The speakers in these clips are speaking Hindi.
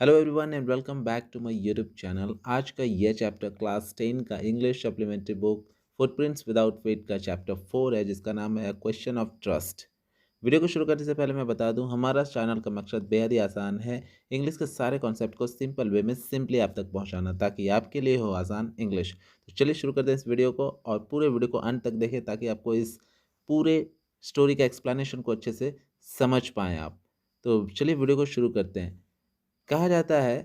Hello everyone and welcome back to my YouTube channel. आज का यह चैप्टर क्लास 10 का English supplementary book footprints without feet का चैप्टर 4 है, जिसका नाम है क्वेश्चन ऑफ ट्रस्ट। वीडियो को शुरू करने से पहले मैं बता दूं, हमारा चैनल का मकसद बेहद ही आसान है, इंग्लिश के सारे कॉन्सेप्ट को सिंपल वे में सिंपली आप तक पहुंचाना, ताकि आपके लिए हो आसान इंग्लिश। तो चलिए शुरू करते हैं इस वीडियो को, और पूरे वीडियो को अंत तक देखें ताकि आपको इस पूरे स्टोरी का एक्सप्लेनेशन को अच्छे से समझ पाएँ आप। तो चलिए वीडियो को शुरू करते हैं। कहा जाता है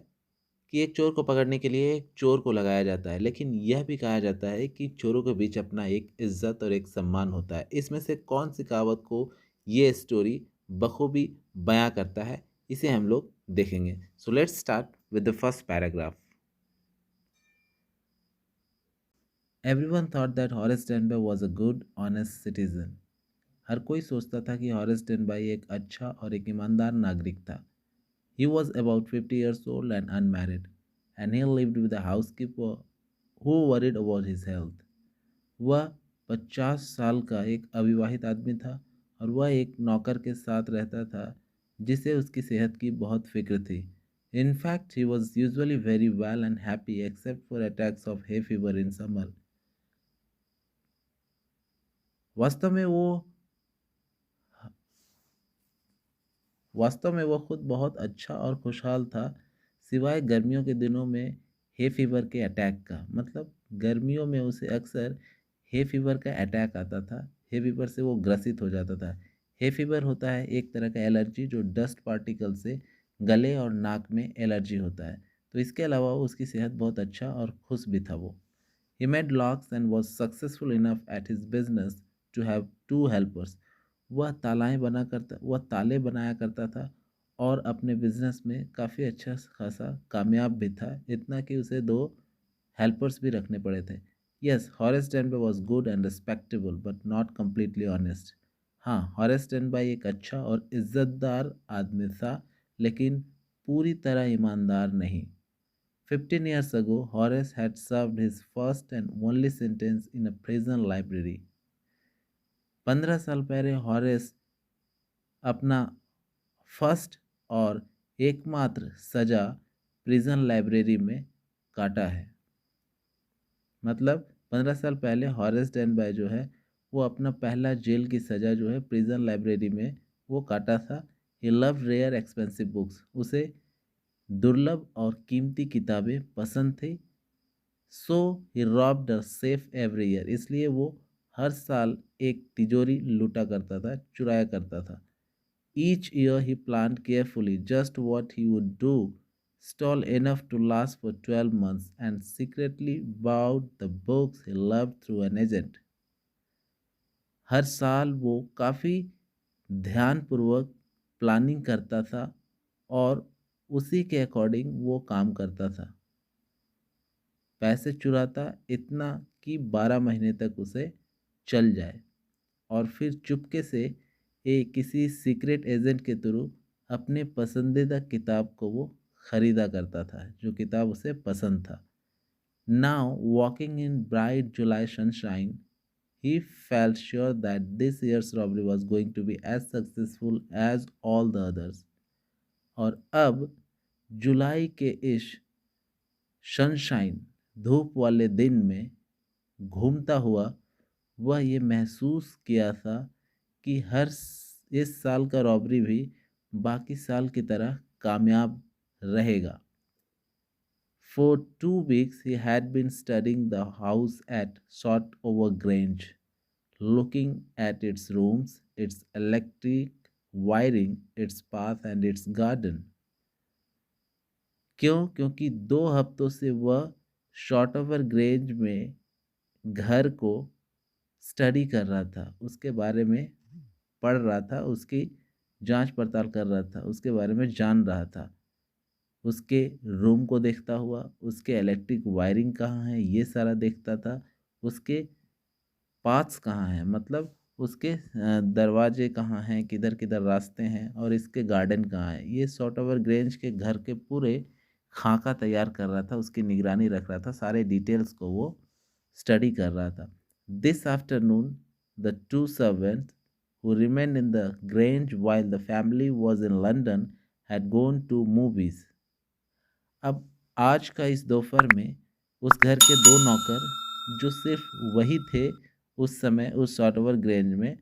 कि एक चोर को पकड़ने के लिए एक चोर को लगाया जाता है, लेकिन यह भी कहा जाता है कि चोरों के बीच अपना एक इज्जत और एक सम्मान होता है। इसमें से कौन सी कहावत को ये स्टोरी बखूबी बयां करता है, इसे हम लोग देखेंगे। So let's start with the first paragraph. Everyone thought that Horace Danby was a good honest citizen. हर कोई सोचता था कि हॉरेस टेनबय एक अच्छा और एक ईमानदार नागरिक था। He was about 50 years old and unmarried, and he lived with a housekeeper who worried about his health. वह 50 साल का एक अविवाहित आदमी था और वह एक नौकर के साथ रहता था जिसे उसकी सेहत की बहुत फिक्र थी। In fact, he was usually very well and happy except for attacks of hay fever in summer. वास्तव में वो वास्तव में वह खुद बहुत अच्छा और खुशहाल था, सिवाय गर्मियों के दिनों में हे फीवर के अटैक का। मतलब गर्मियों में उसे अक्सर हे फीवर का अटैक आता था, हे फीवर से वो ग्रसित हो जाता था। हे फीवर होता है एक तरह का एलर्जी जो डस्ट पार्टिकल से गले और नाक में एलर्जी होता है। तो इसके अलावा उसकी सेहत बहुत अच्छा और खुश भी था वो। He made locks and was successful enough at his business to have two helpers. वह ताले बनाया करता था और अपने बिजनेस में काफ़ी अच्छा खासा कामयाब भी था, इतना कि उसे दो हेल्पर्स भी रखने पड़े थे। Yes, Horace Danby was good and respectable but not completely honest. हाँ, हॉरेस टेनबय एक अच्छा और इज्जतदार आदमी था, लेकिन पूरी तरह ईमानदार नहीं। 15 years ago, Horace had served his first and only sentence in a prison library. 15 साल पहले हॉरेस अपना फर्स्ट और एकमात्र सजा प्रिजन लाइब्रेरी में काटा है। मतलब 15 साल पहले हॉरेस डेनबय जो है वो अपना पहला जेल की सजा जो है प्रिजन लाइब्रेरी में वो काटा था। He love rare expensive books, उसे दुर्लभ और कीमती किताबें पसंद थी। So he robbed a safe every year, इसलिए वो हर साल एक तिजोरी लूटा करता था, चुराया करता था। Each year he plan carefully just what he would do, stole enough to last for 12 months and secretly bought the books he loved through an agent. हर साल वो काफ़ी ध्यानपूर्वक प्लानिंग करता था और उसी के अकॉर्डिंग वो काम करता था। पैसे चुराता इतना कि 12 महीने तक उसे चल जाए, और फिर चुपके से एक किसी सीक्रेट एजेंट के थ्रू अपने पसंदीदा किताब को वो खरीदा करता था, जो किताब उसे पसंद था। Now walking in bright July sunshine, he felt sure that this year's robbery was going to be as successful as all the others. और अब जुलाई के इस सनशाइन धूप वाले दिन में घूमता हुआ वह ये महसूस किया था कि इस साल का रॉबरी भी बाकी साल की तरह कामयाब रहेगा। For 2 weeks he had been studying the house at Shotover Grange, looking at its rooms, its electric wiring, its path and its garden. क्यों? क्योंकि 2 हफ्तों से वह शॉर्टओवर ग्रेंज में घर को स्टडी कर रहा था, उसके बारे में पढ़ रहा था, उसकी जांच पड़ताल कर रहा था, उसके बारे में जान रहा था। उसके रूम को देखता हुआ, उसके इलेक्ट्रिक वायरिंग कहाँ है ये सारा देखता था, उसके पाथ्स कहाँ हैं, मतलब उसके दरवाजे कहाँ हैं, किधर किधर रास्ते हैं, और इसके गार्डन कहाँ है। ये शॉर्टओवर ग्रेंज के घर के पूरे खाका तैयार कर रहा था, उसकी निगरानी रख रहा था, सारे डिटेल्स को वो स्टडी कर रहा था। This afternoon the two servants who remained in the Grange while the family was in London had gone to movies. अब आज का इस दोपहर में उस घर के दो नौकर, जो सिर्फ वही थे उस समय उस शॉर्टवर ग्रेंज में,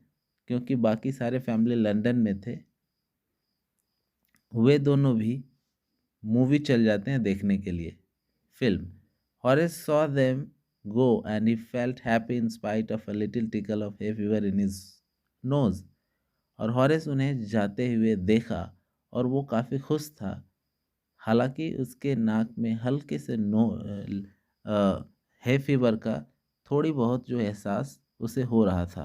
क्योंकि बाकी सारे फैमिली लंदन में थे, वे दोनों भी मूवी चल जाते हैं देखने के लिए film. Horace saw them go and he felt happy in spite of a little tackle of hay fever in his nose. और हॉरेस उन्हें जाते हुए देखा और वो काफ़ी खुश था, हालांकि उसके नाक में हल्के से है फीवर का थोड़ी बहुत जो एहसास उसे हो रहा था।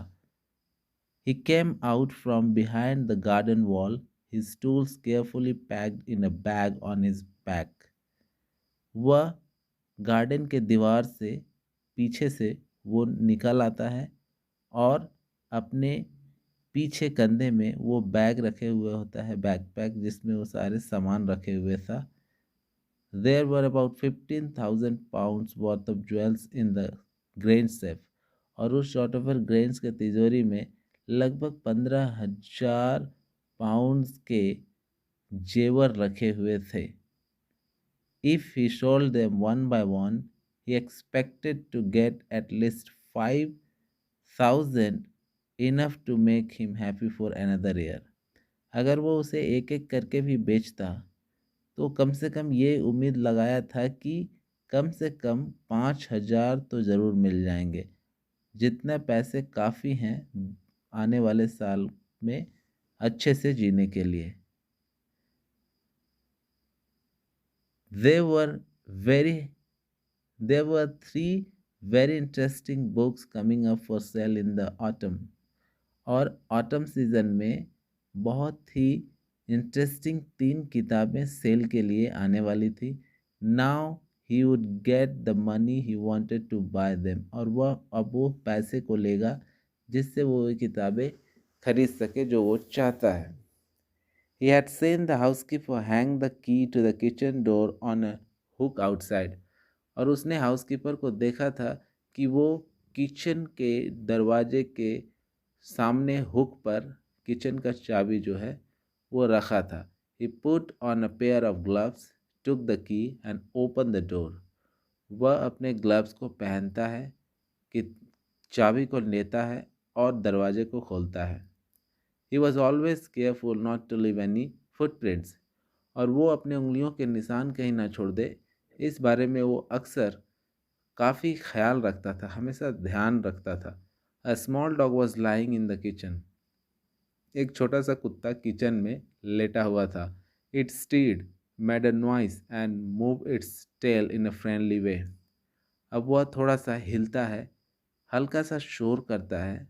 He came out from behind the garden wall, his tools carefully packed in a bag on his back. वह गार्डन के दीवार से पीछे से वो निकल आता है और अपने पीछे कंधे में वो बैग रखे हुए होता है, बैकपैक, जिसमें वो सारे सामान रखे हुए था। There were about 15,000 pounds worth of jewels in the grain safe, और उस शॉर्टोवर ग्रेन्स के तिजोरी में लगभग 15,000 पाउंड्स के जेवर रखे हुए थे। If he sold them one by one, he expected to get at least 5,000, enough to make him happy for another year. अगर वो उसे एक एक करके भी बेचता तो कम से कम ये उम्मीद लगाया था कि कम से कम 5,000 तो ज़रूर मिल जाएंगे, जितने पैसे काफ़ी हैं आने वाले साल में अच्छे से जीने के लिए। There were very there were three very interesting books coming up for sale in the autumn, और ऑटम सीजन में बहुत ही इंटरेस्टिंग 3 किताबें सेल के लिए आने वाली थी। Now he would get the money he wanted to buy them, और वह अब वो पैसे को लेगा जिससे वो ये किताबें खरीद सके जो वो चाहता है। He had seen the housekeeper hang the key to the kitchen door on a hook outside, और उसने हाउसकीपर को देखा था कि वो किचन के दरवाजे के सामने हुक पर किचन का चाबी जो है वो रखा था। He put on a pair of gloves, took the key and opened the door. वह अपने ग्लव्स को पहनता है, कि चाबी को लेता है और दरवाजे को खोलता है। He was always careful not to leave any footprints, और वो अपने उंगलियों के निशान कहीं ना छोड़ दे, इस बारे में वो अक्सर काफ़ी ख्याल रखता था, हमेशा ध्यान रखता था। A small dog was lying in the kitchen, एक छोटा सा कुत्ता किचन में लेटा हुआ था। It stirred, made a noise and move its tail in a friendly way. अब वह थोड़ा सा हिलता है, हल्का सा शोर करता है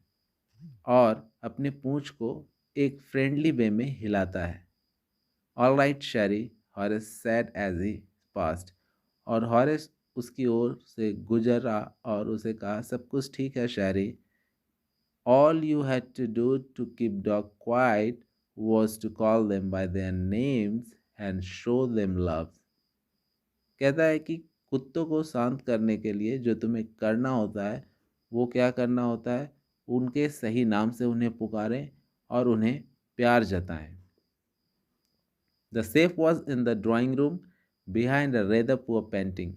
और अपने पूंछ को एक फ्रेंडली वे में हिलाता है। All right Sherry, Horace said as he passed, और हॉरेस उसकी ओर से गुजरा और उसे कहा, सब कुछ ठीक है शैरी। All you had to do to keep dog quiet was to call them by their names and show them love. कहता है कि कुत्तों को शांत करने के लिए जो तुम्हें करना होता है वो क्या करना होता है, उनके सही नाम से उन्हें पुकारें और उन्हें प्यार जताएं। The safe was in the drawing room behind a rather poor painting,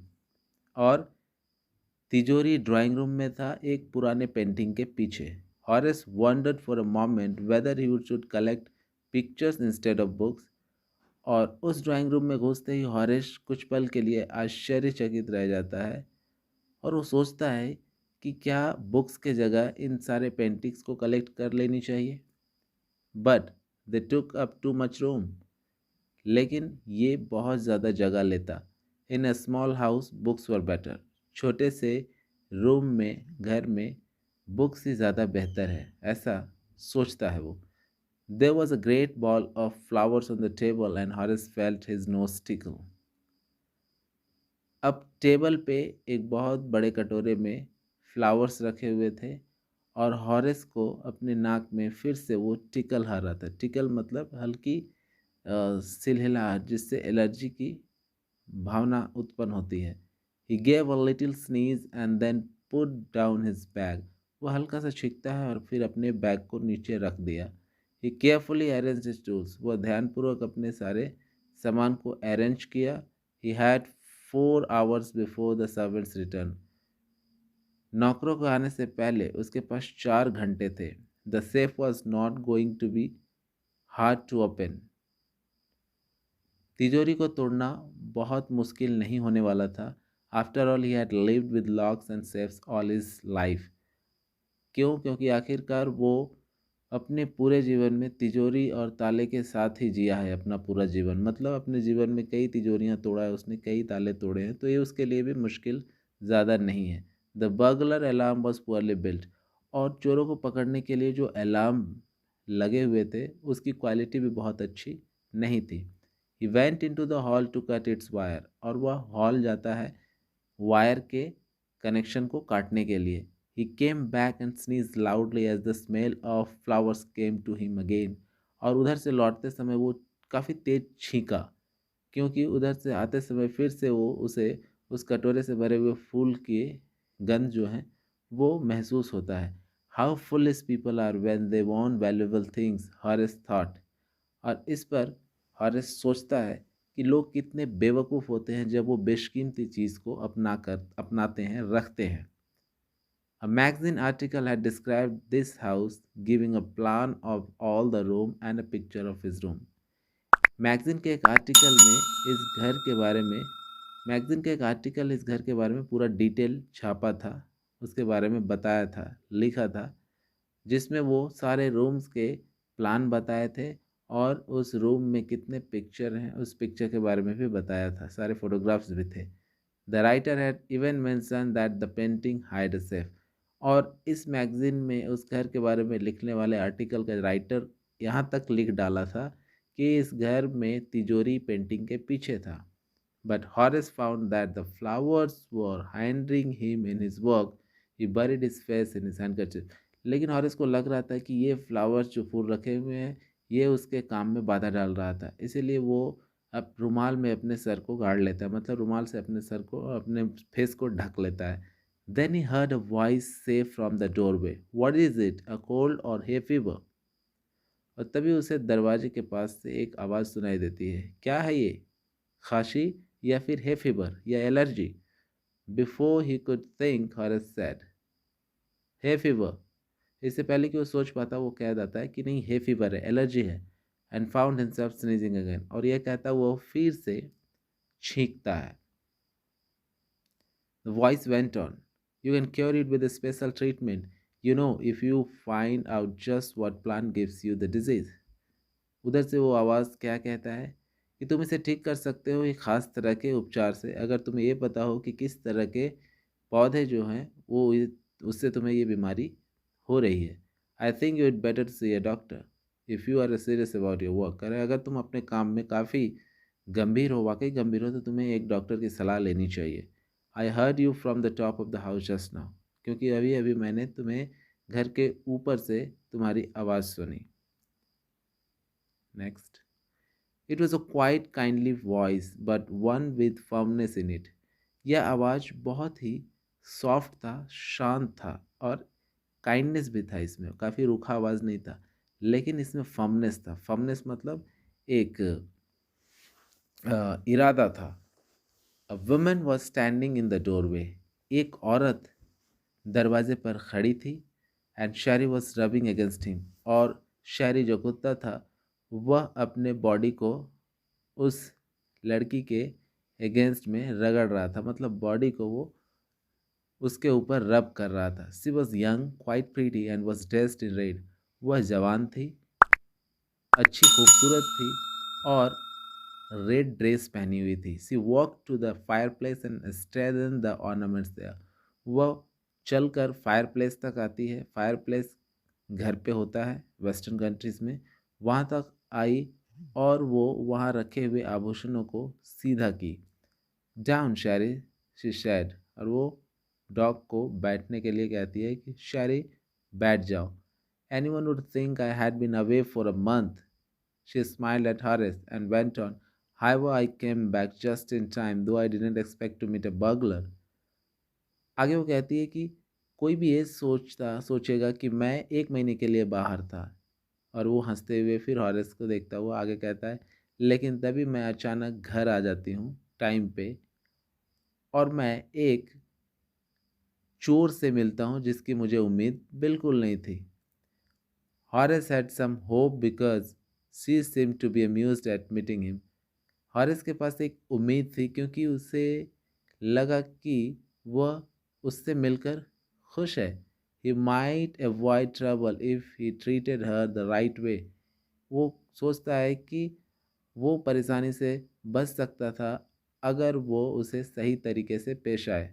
और तिजोरी ड्राइंग रूम में था एक पुराने पेंटिंग के पीछे। Horace wondered for a moment whether he should collect pictures instead of books, और उस ड्राइंग रूम में घुसते ही हॉरेस कुछ पल के लिए आश्चर्यचकित रह जाता है और वो सोचता है कि क्या बुक्स के जगह इन सारे पेंटिंग्स को कलेक्ट कर लेनी चाहिए। But they took up too much room, लेकिन ये बहुत ज़्यादा जगह लेता। In a small house books were better, छोटे से रूम में, घर में बुक्स ही ज़्यादा बेहतर है, ऐसा सोचता है वो। There was a great ball of flowers on the table and Horace felt his nose tickle. अब टेबल पे एक बहुत बड़े कटोरे में फ्लावर्स रखे हुए थे और हॉरेस को अपने नाक में फिर से वो टिकल आ रहा था। टिकल मतलब हल्की सिलहिलाहट, जिससे एलर्जी की भावना उत्पन्न होती है। He gave a little sneeze and then put down his bag. वो हल्का सा छींकता है और फिर अपने बैग को नीचे रख दिया। He carefully arranged his tools. वो ध्यानपूर्वक अपने सारे सामान को अरेंज किया। He had 4 hours before the servants returned. नौकरों के आने से पहले उसके पास 4 घंटे थे. The safe was not going to be hard to open. तिजोरी को तोड़ना बहुत मुश्किल नहीं होने वाला था. After all he had lived with locks and safes all his life. क्यों? क्योंकि आखिरकार वो अपने पूरे जीवन में तिजोरी और ताले के साथ ही जिया है अपना पूरा जीवन. मतलब अपने जीवन में कई तिजोरियां तोड़ा है उसने, कई ताले तोड़े हैं, तो ये उसके लिए भी मुश्किल ज़्यादा नहीं है. The burglar alarm was poorly built. और चोरों को पकड़ने के लिए जो अलार्म लगे हुए थे उसकी क्वालिटी भी बहुत अच्छी नहीं थी. He went into the hall to cut its wire. और वह हॉल जाता है वायर के कनेक्शन को काटने के लिए. He came back and sneezed loudly as the smell of flowers came to him again. और उधर से लौटते समय वो काफ़ी तेज छींका, क्योंकि उधर से आते समय फिर से वो उसे उस कटोरे से भरे हुए फूल की गंध जो है वो महसूस होता है. How foolish people are when they want valuable things, Horace thought. और इस पर हॉरेस सोचता है कि लोग कितने बेवकूफ़ होते हैं जब वो बेशकीमती चीज़ को अपनाते हैं, रखते हैं. A magazine article had described this house, giving a plan of all the room and a picture of his room. Magazine के एक आर्टिकल में इस घर के बारे में मैगजीन का एक आर्टिकल इस घर के बारे में पूरा डिटेल छापा था, उसके बारे में बताया था, लिखा था, जिसमें वो सारे रूम्स के प्लान बताए थे और उस रूम में कितने पिक्चर हैं उस पिक्चर के बारे में भी बताया था, सारे फोटोग्राफ्स भी थे. The writer had even mention that the painting hide a safe. और इस मैगजीन में उस घर के बारे में लिखने वाले आर्टिकल का राइटर यहाँ तक लिख डाला था कि इस घर में तिजोरी पेंटिंग के पीछे था. But Horace found that the flowers were hindering him in his work. He buried his face in his handkerchief. लेकिन हॉरेस को लग रहा था कि ये फ्लावर्स जो फूल रखे हुए हैं ये उसके काम में बाधा डाल रहा था, इसीलिए वो अब रुमाल में अपने सर को गाड़ लेता है, मतलब रुमाल से अपने सर को, अपने फेस को ढक लेता है. Then he heard a voice say from the doorway, "What is it? A cold or hay fever?" और तभी उसे दरवाजे के पास से एक आवाज़ सुनाई देती है. क्या है ये? खांसी या फिर है फीवर या allergy? Before he could think, Horace said, "है फीवर." इससे पहले कि वो सोच पाता वो कह देता है कि नहीं, है फीवर है, एलर्जी है. And found himself sneezing again. और यह कहता वो फिर से छींकता है. The voice went on. You can cure it with a special treatment. You know, if you find out just what plant gives you the disease. उधर से वो आवाज़ क्या कहता है कि तुम इसे ठीक कर सकते हो एक ख़ास तरह के उपचार से, अगर तुम्हें ये पता हो कि किस तरह के पौधे जो हैं वो उससे तुम्हें ये बीमारी हो रही है. I think you it better to see a doctor if you are serious about your work. अगर तुम अपने काम में काफ़ी गंभीर हो, वाकई गंभीर हो, तो तुम्हें एक डॉक्टर की सलाह लेनी चाहिए. I heard you from the top of the house just now. क्योंकि अभी अभी मैंने तुम्हें घर के ऊपर से तुम्हारी आवाज़ सुनी. Next. It was a quite kindly voice but one with firmness in it. यह आवाज़ बहुत ही सॉफ्ट था, शांत था और काइंडनेस भी था इसमें. काफ़ी रूखा आवाज़ नहीं था, लेकिन इसमें फर्मनेस था. फर्मनेस मतलब एक इरादा था. A woman was standing in the doorway. एक औरत दरवाजे पर खड़ी थी. And Sherry was rubbing against him. और शैरी जो कुत्ता था वह अपने बॉडी को उस लड़की के अगेंस्ट में रगड़ रहा था, मतलब बॉडी को वो उसके ऊपर रब कर रहा था. She was young, quite pretty and was dressed in red. वह जवान थी, अच्छी खूबसूरत थी और रेड ड्रेस पहनी हुई थी. She walk to the fireplace and straighten the ornaments there. वह चलकर फायर प्लेस तक आती है. फायर प्लेस घर पे होता है वेस्टर्न कंट्रीज़ में. वहाँ तक आई और वो वहाँ रखे हुए आभूषणों को सीधा की. Down Shairi, she said. और वो डॉग को बैठने के लिए कहती है कि शैरी बैठ जाओ. Anyone would think I had been away for a month. She smiled at Horace and went on. However, I came back just in time, though I didn't expect to meet a burglar. आगे वो कहती है कि कोई भी ये सोचेगा कि मैं 1 महीने के लिए बाहर था. और वो हंसते हुए फिर हॉरेस को देखता हुआ आगे कहता है, लेकिन तभी मैं अचानक घर आ जाती हूँ टाइम पे और मैं एक चोर से मिलता हूँ जिसकी मुझे उम्मीद बिल्कुल नहीं थी। Horace had some hope because she seemed to be amused at meeting him. Horace के पास एक उम्मीद थी क्योंकि उसे लगा कि वह उससे मिलकर खुश है। He might avoid trouble if he treated her the right way. वो सोचता है कि वो परेशानी से बच सकता था अगर वो उसे सही तरीके से पेश आए।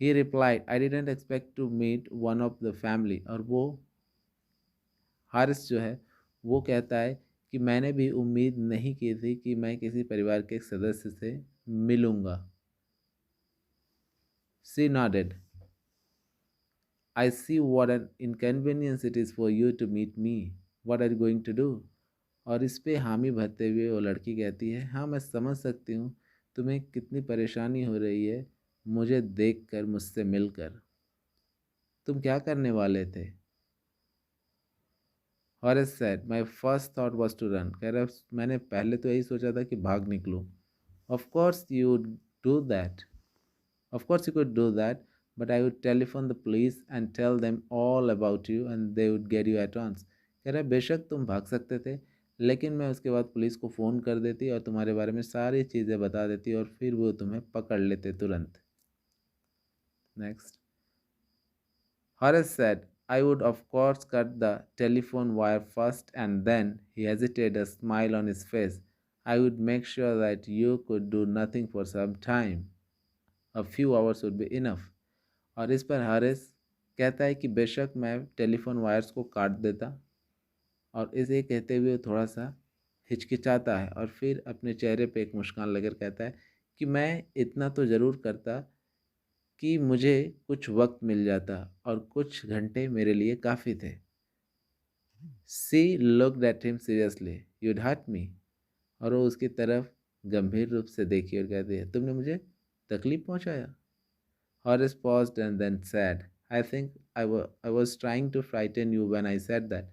He replied, I didn't expect to meet one of the family. और वो हारिस जो है वो कहता है कि मैंने भी उम्मीद नहीं की थी कि मैं किसी परिवार के एक सदस्य से मिलूंगा। She nodded. I see what an inconvenience it is for you to meet me. What are you going to do? और इस पे हामी भरते हुए वो लड़की कहती है, हाँ मैं समझ सकती हूँ तुम्हें कितनी परेशानी हो रही है मुझे देखकर, मुझसे मिलकर। तुम क्या करने वाले थे? Horace said, my first thought was to run. कह रहा मैंने पहले तो यही सोचा था कि भाग निकलूँ। Of course you do that Of course, you could do that, but I would telephone the police and tell them all about you and they would get you at once. कह रहा है बेशक तुम भाग सकते थे, लेकिन मैं उसके बाद पुलिस को फ़ोन कर देती और तुम्हारे बारे में सारी चीज़ें बता देती और फिर वो तुम्हें पकड़ लेते तुरंत। Next, Horace said, I would of course cut the telephone wire first and then, he hesitated, a smile on his face, I would make sure that you could do nothing for some time. A few hours would be enough. और इस पर हारिस कहता है कि बेशक मैं टेलीफोन वायर्स को काट देता और इसे कहते हुए थोड़ा सा हिचकिचाता है और फिर अपने चेहरे पे एक मुस्कान लेकर कहता है कि मैं इतना तो ज़रूर करता कि मुझे कुछ वक्त मिल जाता और कुछ घंटे मेरे लिए काफ़ी थे। She looked at him seriously, you'd hurt me. और वो उसकी तरफ गंभीर रूप से देखी और कहती है, तुमने मुझे तकलीफ पहुंचाया। Horace paused and then said, I think I was trying to frighten you when I said that.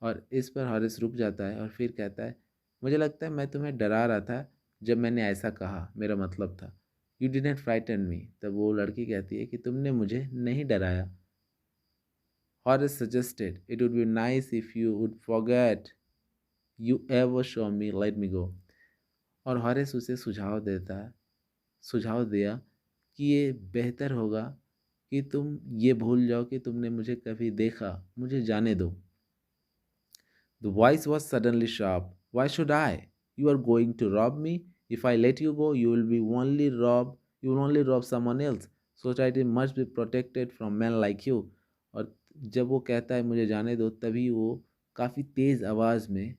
और इस पर हॉरिस रुक जाता है और फिर कहता है, मुझे लगता है मैं तुम्हें डरा रहा था जब मैंने ऐसा कहा, मेरा मतलब था। You didn't frighten me. तब वो लड़की कहती है कि तुमने मुझे नहीं डराया। Horace suggested, it would be nice if you would forget you ever saw me, let me go. और हॉरिस उसे सुझाव दिया कि ये बेहतर होगा कि तुम ये भूल जाओ कि तुमने मुझे कभी देखा, मुझे जाने दो। The voice was suddenly sharp. Why should I? You are going to rob me? If I let you go, you will only rob someone else. Society must be protected from men like you. और जब वो कहता है मुझे जाने दो, तभी वो काफ़ी तेज़ आवाज़ में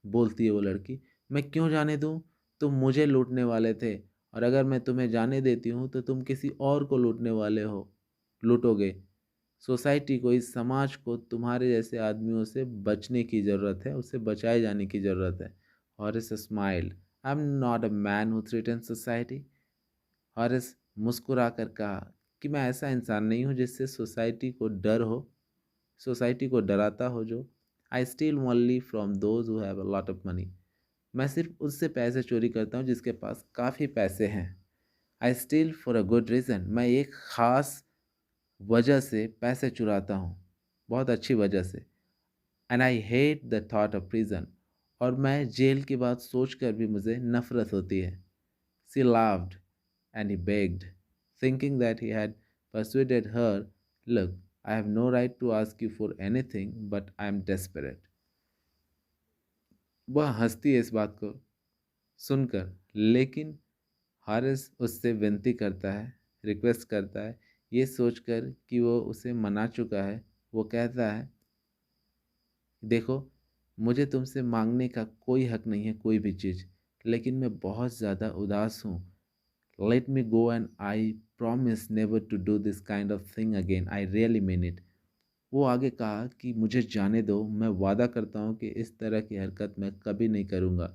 बोलती है वो लड़की, मैं क्यों जाने दूँ? तुम मुझे लूटने वाले थे और अगर मैं तुम्हें जाने देती हूँ तो तुम किसी और को लूटोगे। सोसाइटी को, इस समाज को तुम्हारे जैसे आदमियों से बचने की ज़रूरत है, उससे बचाए जाने की ज़रूरत है। हॉरिस smiled, I am not a man who threatens society. हॉरिस मुस्कुरा कर कहा कि मैं ऐसा इंसान नहीं हूँ जिससे सोसाइटी को डराता हो जो। I steal only from those who have a lot of money. मैं सिर्फ उससे पैसे चोरी करता हूँ जिसके पास काफ़ी पैसे हैं। I steal for a good reason. मैं एक ख़ास वजह से पैसे चुराता हूँ, बहुत अच्छी वजह से। And I hate the thought of prison. और मैं जेल की बात सोचकर भी मुझे नफरत होती है। She laughed and he begged, thinking that he had persuaded her, look, I have no right to ask you for anything, but I am desperate. वह हंसती है इस बात को सुनकर, लेकिन हारिस उससे विनती करता है, रिक्वेस्ट करता है, ये सोचकर कि वो उसे मना चुका है। वो कहता है, देखो, मुझे तुमसे मांगने का कोई हक नहीं है कोई भी चीज़, लेकिन मैं बहुत ज़्यादा उदास हूँ। Let me go and I promise never to do this kind of thing again, I really mean it. वो आगे कहा कि मुझे जाने दो, मैं वादा करता हूँ कि इस तरह की हरकत मैं कभी नहीं करूँगा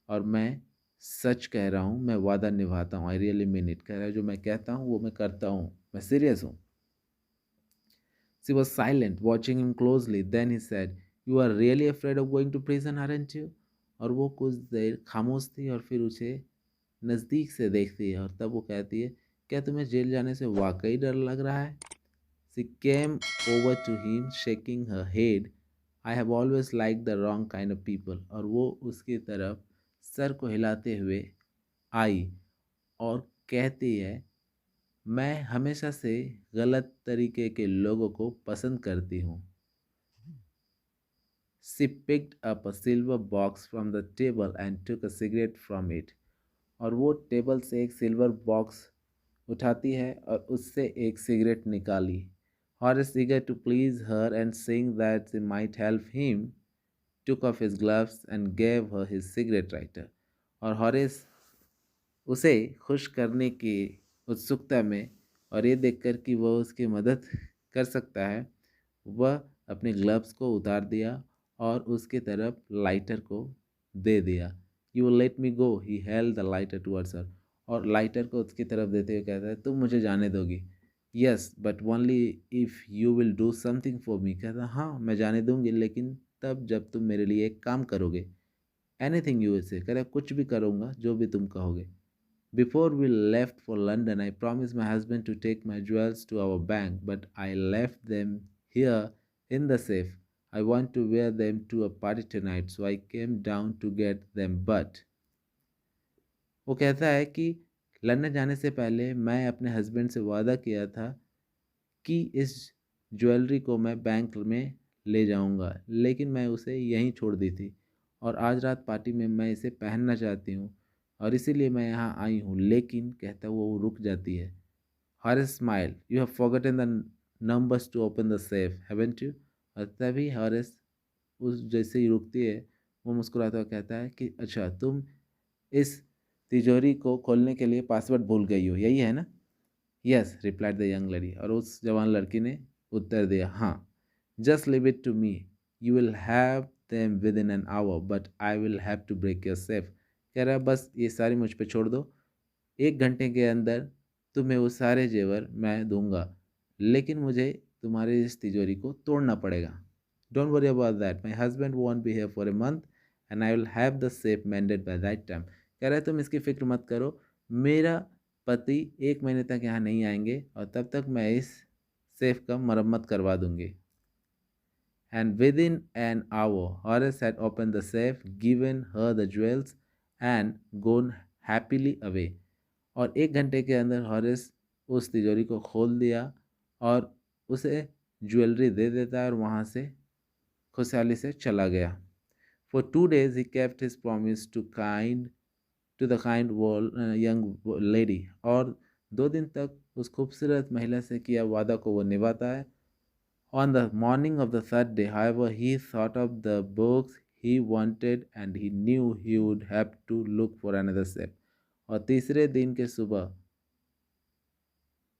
और मैं सच कह रहा हूँ, मैं वादा निभाता हूँ। आई रियली मीन इट। कह रहा है जो मैं कहता हूँ वो मैं करता हूँ, मैं सीरियस हूँ। She was silent, watching him closely. Then he said, You are really afraid of going to prison, aren't you? और वो कुछ देर खामोश थी और फिर उसे नज़दीक से देखती है और तब वो कहती है, क्या तुम्हें जेल जाने से वाकई डर लग रहा है? She came over to him shaking her head. I have always liked the wrong kind of people. और वो उसकी तरफ सर को हिलाते हुए आई और कहती है, मैं हमेशा से गलत तरीके के लोगों को पसंद करती हूँ। She picked up a silver box from the table and took a cigarette from it. और वो टेबल से एक सिल्वर बॉक्स उठाती है और उससे एक सिगरेट निकाली। Horace, eager to please her and seeing that she might help him, took off his gloves and gave her his cigarette lighter. और हॉरेस उसे खुश करने की उत्सुकता में और ये देखकर कि वह उसकी मदद कर सकता है, वह अपने ग्लव्स को उतार दिया और उसकी तरफ लाइटर को दे दिया। You let me go, he held the lighter towards हर। और लाइटर को उसकी तरफ देते हुए कहता है, तुम मुझे जाने दोगी? Yes but only if you will do something for me. कहता, हाँ मैं जाने दूंगी, लेकिन तब जब तुम मेरे लिए एक काम करोगे। Anything you will say. कह रहा, कुछ भी करूँगा जो भी तुम कहोगे। Before we left for London, I promised my husband to take my jewels to our bank, but I left them here in the safe. I want to wear them to a party tonight, so I came down to get them. But वो कहता है कि लंदन जाने से पहले मैं अपने हस्बैंड से वादा किया था कि इस ज्वेलरी को मैं बैंक में ले जाऊंगा, लेकिन मैं उसे यहीं छोड़ दी थी और आज रात पार्टी में मैं इसे पहनना चाहती हूँ और इसीलिए मैं यहाँ आई हूँ। लेकिन कहता वो रुक जाती है। Horace smile, you have forgotten the numbers to open the safe, haven't you? और तभी हॉरेस उस जैसे ही रुकती है, वो मुस्कुराता हुआ कहता है कि अच्छा, तुम इस तिजोरी को खोलने के लिए पासवर्ड भूल गई हो, यही है ना? Yes replied the young lady. और उस जवान लड़की ने उत्तर दिया, हाँ। Just leave it to me, you will have them within an hour, but I will have to break your safe. कह रहा बस ये सारी मुझ पे छोड़ दो, 1 घंटे के अंदर तुम्हें वो सारे जेवर मैं दूंगा, लेकिन मुझे तुम्हारी इस तिजोरी को तोड़ना पड़ेगा। Don't worry about that, my husband want be here for a month and I will have the safe मेंडेड by that time. कह रहा है तुम इसकी फिक्र मत करो, मेरा पति 1 महीने तक यहाँ नहीं आएंगे और तब तक मैं इस सेफ का मरम्मत करवा दूंगी। And within an hour, Horace had opened the safe, given her the jewels and gone happily away. और 1 घंटे के अंदर हॉरेस उस तिजोरी को खोल दिया और उसे ज्वेलरी दे देता है और वहाँ से खुशहाली से चला गया। For 2 days he kept his promise to the kind young lady। और 2 दिन तक उस खूबसूरत महिला से किया वादा को वो निभाता है। On the morning of the third day, however, he thought of the books he wanted and he knew he would have to look for another safe। और तीसरे दिन के सुबह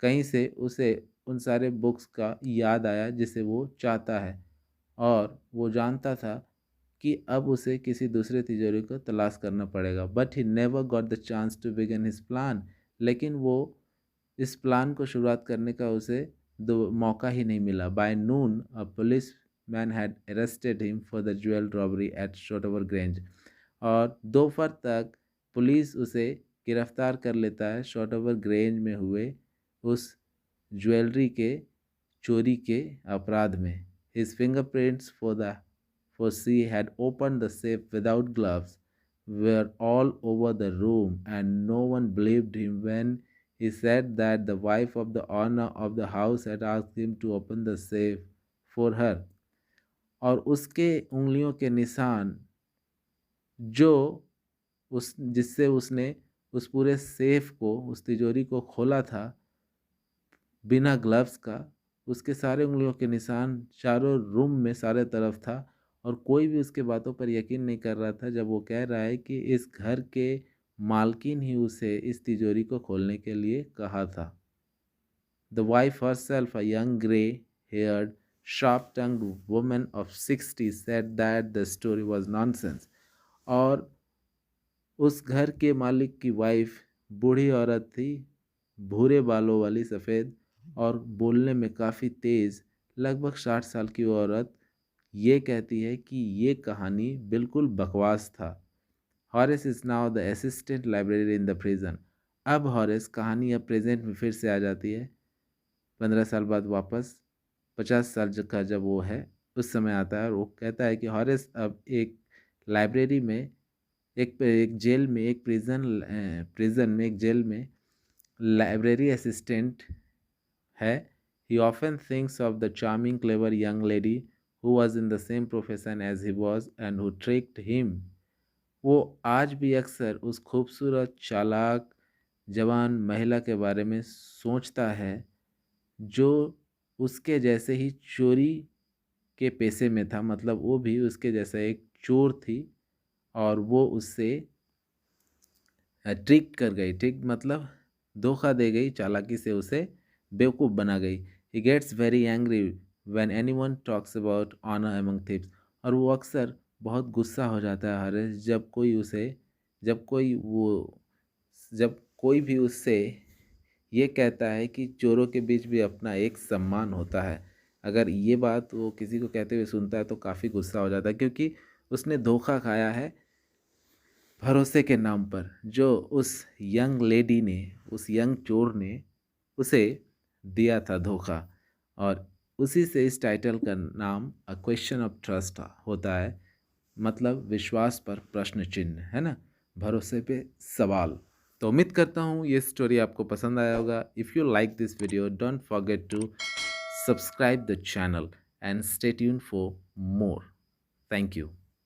कहीं से उसे उन सारे बुक्स का याद आया जिसे वो चाहता है और वो जानता था कि अब उसे किसी दूसरे तिजोरी को तलाश करना पड़ेगा। But he never got the chance to begin his plan. लेकिन वो इस प्लान को शुरुआत करने का उसे मौका ही नहीं मिला। By noon a policeman had arrested him for the jewel robbery at Shotover Grange. और दोपहर तक पुलिस उसे गिरफ्तार कर लेता है शॉटओवर ग्रेंज में हुए उस ज्वेलरी के चोरी के अपराध में। His fingerprints for she had opened the safe without gloves were all over the room, and no one believed him when he said that the wife of the owner of the house had asked him to open the safe for her। और उसके उंगलियों के निशान जो उस जिससे उसने उस पूरे सेफ को, उस तिजोरी को खोला था बिना ग्लव्स का, उसके सारे उंगलियों के निशान चारों रूम में सारे तरफ था और कोई भी उसके बातों पर यकीन नहीं कर रहा था जब वो कह रहा है कि इस घर के मालकिन ही उसे इस तिजोरी को खोलने के लिए कहा था। The wife herself, a young gray-haired, sharp-tongued woman of 60, said that the story was nonsense। और उस घर के मालिक की वाइफ बूढ़ी औरत थी, भूरे बालों वाली, सफ़ेद और बोलने में काफ़ी तेज़, लगभग 60 साल की औरत ये कहती है कि ये कहानी बिल्कुल बकवास था। Horace is now the assistant library in the prison. अब हॉरेस, कहानी अब प्रेजेंट में फिर से आ जाती है, 15 साल बाद वापस, 50 साल का जब वो है उस समय आता है, और वो कहता है कि हॉरेस अब एक लाइब्रेरी में, एक जेल में, एक प्रिजन में, एक जेल में लाइब्रेरी असिस्टेंट है। He often thinks of the charming, clever young lady who was in the same profession as he was and who tricked him. वो आज भी अक्सर उस खूबसूरत, चालाक, जवान महिला के बारे में सोचता है जो उसके जैसे ही चोरी के पेशे में था, मतलब वो भी उसके जैसा एक चोर थी, और वो उससे ट्रिक कर गई। ट्रिक मतलब धोखा दे गई, चालाकी से उसे बेवकूफ़ बना गई। He gets very angry when anyone talks about honour among thieves. और वो अक्सर बहुत गुस्सा हो जाता है हरेश, जब कोई भी उससे ये कहता है कि चोरों के बीच भी अपना एक सम्मान होता है। अगर ये बात वो किसी को कहते हुए सुनता है तो काफ़ी गुस्सा हो जाता है, क्योंकि उसने धोखा खाया है भरोसे के नाम पर, जो उस यंग लेडी ने, उस यंग चोर ने उसे दिया था धोखा। और उसी से इस टाइटल का नाम अ क्वेश्चन ऑफ ट्रस्ट होता है, मतलब विश्वास पर प्रश्न चिन्ह, है ना, भरोसे पे सवाल। तो उम्मीद करता हूँ ये स्टोरी आपको पसंद आया होगा। If you like this video, don't forget to subscribe the channel and stay tuned for more. Thank you.